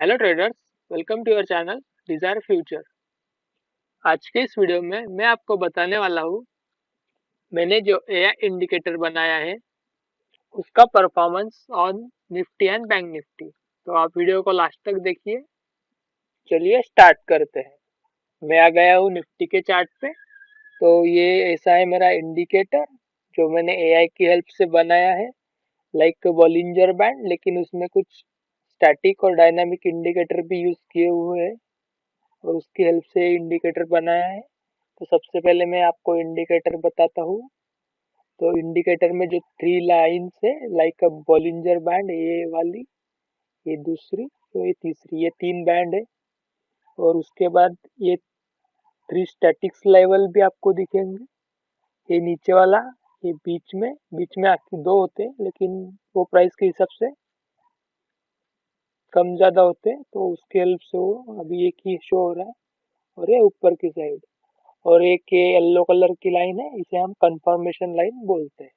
Hello traders, welcome to your channel Desire Future. आज के इस वीडियो में मैं आपको बताने वाला हूँ मैंने जो एआई इंडिकेटर बनाया है उसका performance on Nifty and bank Nifty. तो आप वीडियो को लास्ट तक देखिए। चलिए स्टार्ट करते हैं। मैं आ गया हूँ निफ्टी के चार्ट पे। तो ये ऐसा है मेरा इंडिकेटर जो मैंने एआई की हेल्प से बनाया है, लाइक बॉलिंजर बैंड, लेकिन उसमें कुछ स्टैटिक और डायनामिक इंडिकेटर भी यूज किए हुए हैं और उसकी हेल्प से इंडिकेटर बनाया है। तो सबसे पहले मैं आपको इंडिकेटर बताता हूँ। तो इंडिकेटर में जो थ्री लाइन्स है, लाइक अ बॉलिंजर बैंड, ये वाली, ये दूसरी, तो ये तीसरी, ये तीन बैंड है। और उसके बाद ये थ्री स्टैटिक्स लेवल भी आपको दिखेंगे। ये नीचे वाला, ये बीच में आपकी दो होते हैं, लेकिन वो प्राइस के हिसाब से कम ज्यादा होते हैं, तो उसकी हेल्प से वो अभी एक ही शो हो रहा है। और ये ऊपर की साइड, और एक ये येलो कलर की लाइन है, इसे हम कंफर्मेशन लाइन बोलते हैं।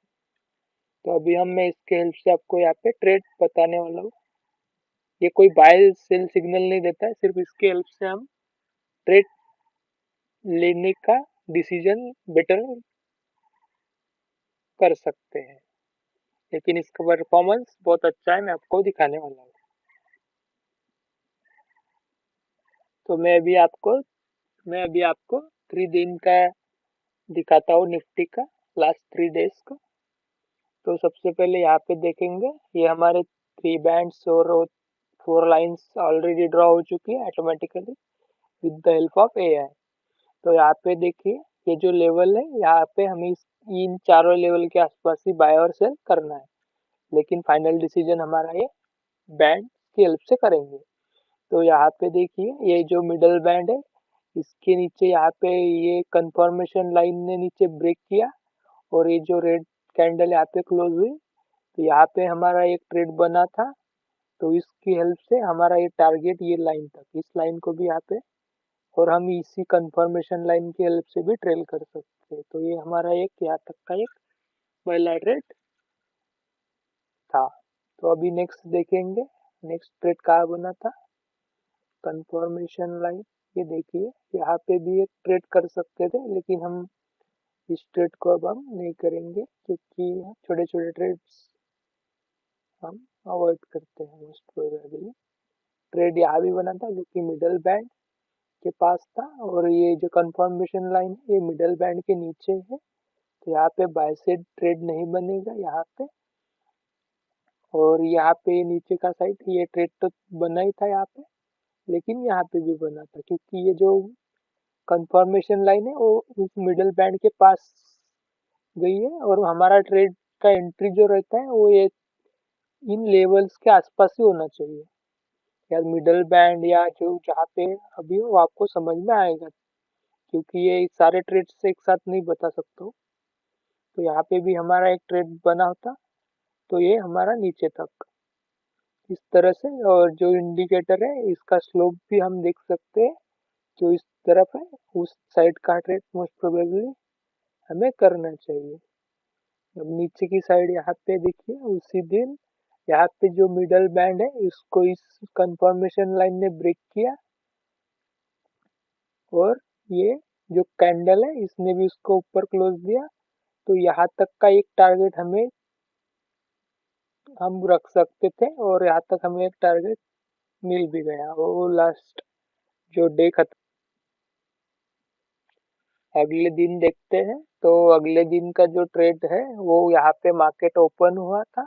तो अभी मैं इसके हेल्प से आपको यहाँ पे ट्रेड बताने वाला हूँ। ये कोई बाय सेल सिग्नल नहीं देता है, सिर्फ इसके हेल्प से हम ट्रेड लेने का डिसीजन बेटर कर सकते हैं। लेकिन इसका परफॉर्मेंस बहुत अच्छा है, मैं आपको दिखाने वाला हूँ। तो मैं अभी आपको 3 दिन का दिखाता हूँ, निफ्टी का लास्ट 3 डेज का। तो सबसे पहले यहाँ पे देखेंगे, ये हमारे थ्री बैंड्स और फोर लाइंस ऑलरेडी ड्रॉ हो चुकी है automatically with the help of AI. तो यहाँ पे देखिए, ये जो लेवल है, यहाँ पे हमें इन चारों लेवल के आसपास ही बाय और सेल करना है, लेकिन फाइनल डिसीजन हमारा ये बैंड की हेल्प से करेंगे। तो यहाँ पे देखिए, ये जो मिडल बैंड है, इसके नीचे यहाँ पे ये कंफर्मेशन लाइन ने नीचे ब्रेक किया और ये जो रेड कैंडल यहाँ पे क्लोज हुई, तो यहाँ पे हमारा एक ट्रेड बना था। तो इसकी हेल्प से हमारा ये टारगेट, ये लाइन तक, इस लाइन को भी यहाँ पे, और हम इसी कंफर्मेशन लाइन की हेल्प से भी ट्रेल कर सकते हैं। तो ये हमारा एक यहाँ तक का एक पहला ट्रेड था। तो अभी नेक्स्ट देखेंगे, नेक्स्ट ट्रेड कहाँ बना था, कंफर्मेशन लाइन। ये देखिए, यहाँ पे भी एक ट्रेड कर सकते थे, लेकिन हम इस ट्रेड को अब हम नहीं करेंगे, क्योंकि छोटे छोटे ट्रेड्स हम अवॉइड करते हैं मोस्ट प्रोबेबली। ट्रेड यहाँ भी बना था, जो कि मिडल बैंड के पास था, और ये जो कंफर्मेशन लाइन है, ये मिडल बैंड के नीचे है। तो यहाँ पे बाय साइड ट्रेड नहीं बनेगा यहाँ पे। और यहाँ पे नीचे का साइड, ये ट्रेड तो बना ही था यहाँ पे, लेकिन यहाँ पे भी बना था, क्योंकि ये जो कंफर्मेशन लाइन है वो उस मिडल बैंड के पास गई है, और हमारा ट्रेड का एंट्री जो रहता है वो ये इन लेवल्स के आसपास ही होना चाहिए, या मिडल बैंड, या जो जहाँ पे अभी वो आपको समझ में आएगा, क्योंकि ये सारे ट्रेड्स एक साथ नहीं बता सकता हूँ। तो यहाँ पे भी हमारा एक ट्रेड बना होता, तो ये हमारा नीचे तक इस तरह से। और जो इंडिकेटर है, इसका स्लोप भी हम देख सकते हैं, जो इस तरफ है उस साइड का ट्रेड मोस्ट प्रोबेबली हमें करना चाहिए। अब नीचे की साइड यहाँ पे देखिए, उसी दिन यहाँ पे जो मिडल बैंड है, इसको इस कंफर्मेशन लाइन ने ब्रेक किया, और ये जो कैंडल है, इसने भी उसको ऊपर क्लोज दिया। तो यहाँ तक का एक टारगेट हम रख सकते थे, और यहाँ तक हमें एक टारगेट मिल भी गया, वो लास्ट जो डे खत्म। अगले दिन देखते हैं। तो अगले दिन का जो ट्रेड है, वो यहाँ पे मार्केट ओपन हुआ था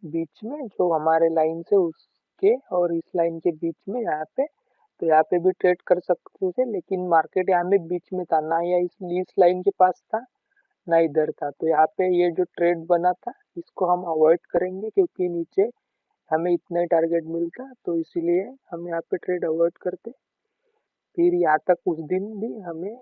बीच में, जो हमारे लाइन से उसके और इस लाइन के बीच में यहाँ पे। तो यहाँ पे भी ट्रेड कर सकते थे, लेकिन मार्केट यहाँ में बीच में था ना, या इस लाइन के पास था ना इधर था। तो यहाँ पे ये जो ट्रेड बना था, इसको हम अवॉइड करेंगे, क्योंकि नीचे हमें इतना ही टारगेट मिलता, तो इसीलिए हम यहाँ पे ट्रेड अवॉइड करते। फिर यहाँ तक उस दिन भी हमें,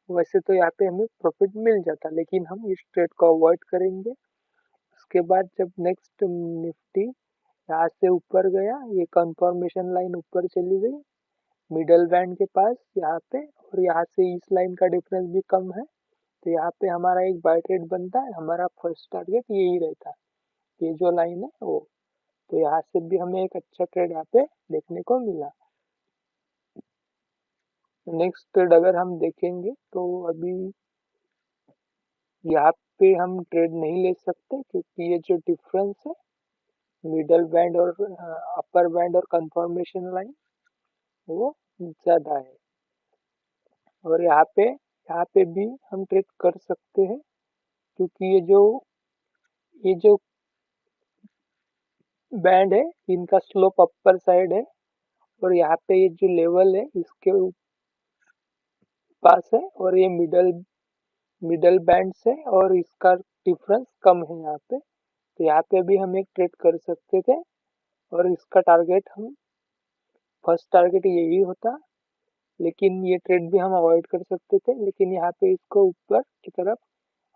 वैसे तो यहाँ पे हमें प्रॉफिट मिल जाता, लेकिन हम इस ट्रेड को अवॉइड करेंगे। उसके बाद जब नेक्स्ट निफ्टी यहाँ से ऊपर गया, ये कंफर्मेशन लाइन ऊपर चली गई मिडल बैंड के पास यहाँ पे, और यहाँ से इस लाइन का डिफरेंस भी कम है। तो यहाँ पे हमारा एक बाय ट्रेड बनता है, हमारा फर्स्ट टारगेट यही रहता है, ये जो लाइन है वो। तो यहाँ से भी हमें एक अच्छा ट्रेड यहाँ पे देखने को मिला। नेक्स्ट ट्रेड अगर हम देखेंगे तो अभी यहाँ पे हम ट्रेड नहीं ले सकते, क्योंकि ये जो डिफरेंस है मिडल बैंड और अपर बैंड और कंफर्मेशन लाइन वो ज्यादा है। और यहाँ पे भी हम ट्रेड कर सकते हैं, क्योंकि ये जो बैंड है इनका स्लोप अपर साइड है, और यहाँ पे ये जो लेवल है इसके पास है, और ये मिडल मिडल बैंड से और इसका डिफरेंस कम है यहाँ पे। तो यहाँ पे भी हम एक ट्रेड कर सकते थे, और इसका टारगेट हम फर्स्ट टारगेट यही होता, लेकिन ये ट्रेड भी हम अवॉइड कर सकते थे, लेकिन यहाँ पे इसको ऊपर की तरफ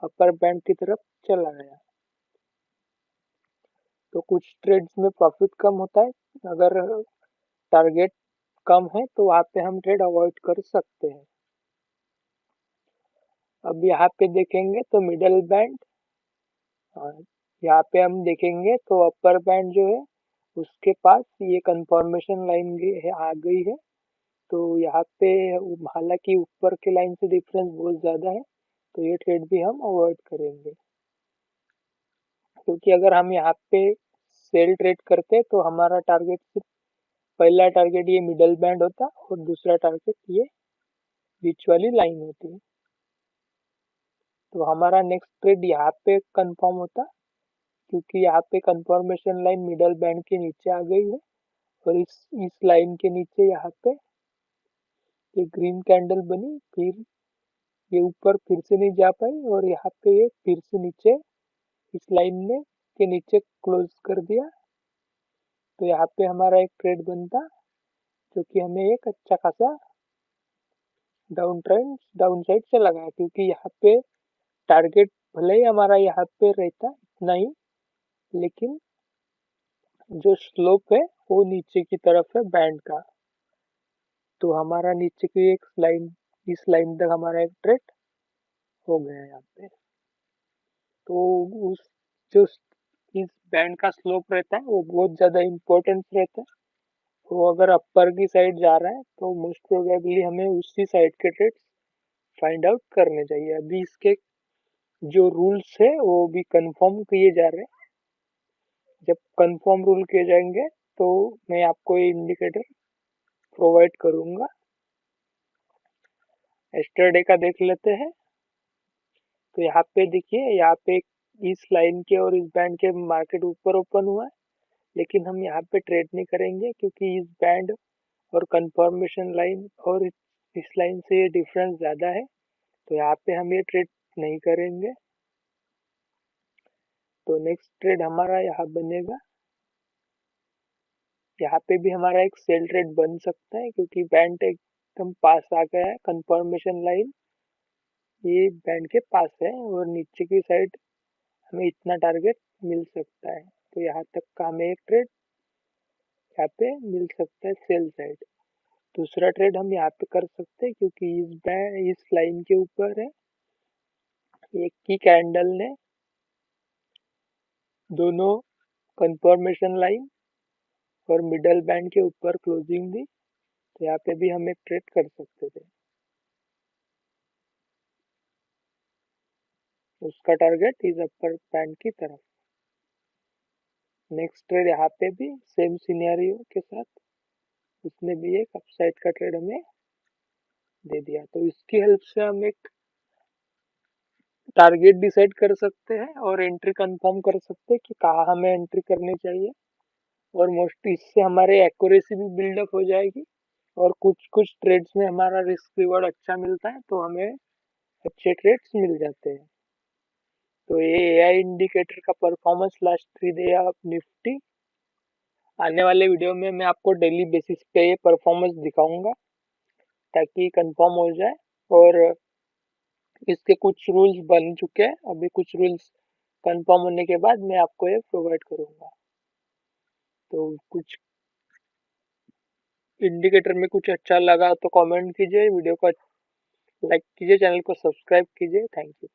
अपर बैंड की तरफ चला गया। तो कुछ ट्रेड्स में प्रॉफिट कम होता है, अगर टारगेट कम है तो वहाँ पे हम ट्रेड अवॉइड कर सकते हैं। अब यहाँ पे देखेंगे तो मिडल बैंड, यहाँ पे हम देखेंगे तो अपर बैंड जो है उसके पास ये कंफर्मेशन लाइन आ गई है। तो यहाँ पे हालांकि ऊपर के लाइन से डिफरेंस बहुत ज़्यादा है, तो ये ट्रेड भी हम अवॉइड करेंगे, क्योंकि अगर हम यहाँ पे सेल ट्रेड करते तो हमारा टारगेट सिर्फ पहला टारगेट ये मिडल बैंड होता, और दूसरा टारगेट ये बीच वाली लाइन होती। तो हमारा नेक्स्ट ट्रेड यहाँ पे कंफर्म होता, क्योंकि यहाँ पे कंफर्मेशन लाइन मिडल बैंड के नीचे आ गई है, और इस लाइन के नीचे यहाँ पे ये ग्रीन कैंडल बनी, फिर ये ऊपर फिर से नहीं जा पाई, और यहाँ पे ये फिर से नीचे इस लाइन ने के नीचे क्लोज कर दिया। तो यहाँ पे हमारा एक ट्रेड बनता, जो कि हमें एक अच्छा खासा डाउन साइड से लगा, क्योंकि यहाँ पे टारगेट भले ही हमारा यहाँ पे रहता इतना ही, लेकिन जो स्लोप है वो नीचे की तरफ है बैंड का। तो हमारा नीचे की एक लाइन, इस लाइन तक हमारा एक ट्रेड हो गया यहाँ पे। तो उस जो इस बैंड का स्लोप रहता है वो बहुत ज़्यादा इम्पोर्टेंट रहता है। तो अगर अपर की साइड जा रहा है तो मोस्ट प्रोबेबली हमें उसी साइड के ट्रेड्स फाइंड आउट करने चाहिए। अभी इसके जो रूल्स है वो भी कंफर्म किए जा रहे हैं। जब कंफर्म रूल किए जाएंगे तो मैं आपको ये इंडिकेटर प्रोवाइड करूंगा। एस्टरडे का देख लेते हैं। तो यहाँ पे देखिए, यहाँ पे इस लाइन के और इस बैंड के मार्केट ऊपर ओपन हुआ है, लेकिन हम यहाँ पे ट्रेड नहीं करेंगे, क्योंकि इस बैंड और कंफर्मेशन लाइन और इस लाइन से ये डिफरेंस ज़्यादा है। तो यहाँ पे हम ये ट्रेड नहीं करेंगे। तो नेक्स्ट ट्रेड हमारा यहाँ बनेगा, यहाँ पे भी हमारा एक सेल ट्रेड बन सकता है, क्योंकि बैंड एकदम पास आ गया है, कंफर्मेशन लाइन ये बैंड के पास है, और नीचे की साइड हमें इतना टारगेट मिल सकता है। तो यहाँ तक का हमें एक ट्रेड यहाँ पे मिल सकता है सेल साइड। दूसरा ट्रेड हम यहाँ पे कर सकते हैं, क्योंकि इस लाइन के ऊपर है, एक की कैंडल ने दोनों कंफर्मेशन लाइन और मिडल बैंड के ऊपर क्लोजिंग दी। तो यहाँ पे भी हम एक ट्रेड कर सकते थे, उसका टारगेट इस अपर बैंड की तरफ। नेक्स्ट ट्रेड यहाँ पे भी सेम सिनेरियो के साथ, उसने भी एक अपसाइड का ट्रेड हमें दे दिया। तो इसकी हेल्प से हम एक टारगेट डिसाइड कर सकते हैं और एंट्री कंफर्म कर सकते हैं कि कहाँ हमें एंट्री करनी चाहिए, और मोस्टली इससे हमारे एक्यूरेसी भी बिल्डअप हो जाएगी, और कुछ कुछ ट्रेड्स में हमारा रिस्क रिवॉर्ड अच्छा मिलता है, तो हमें अच्छे ट्रेड्स मिल जाते हैं। तो ये एआई इंडिकेटर का performance last 3 day of Nifty. आने वाले वीडियो में मैं आपको डेली बेसिस पे ये परफॉर्मेंस दिखाऊंगा, ताकि कंफर्म हो जाए। और इसके कुछ रूल्स बन चुके हैं, अभी कुछ रूल्स कंफर्म होने के बाद मैं आपको ये प्रोवाइड करूंगा। तो कुछ इंडिकेटर में कुछ अच्छा लगा तो कमेंट कीजिए, वीडियो को लाइक कीजिए, चैनल को सब्सक्राइब कीजिए। Thank you.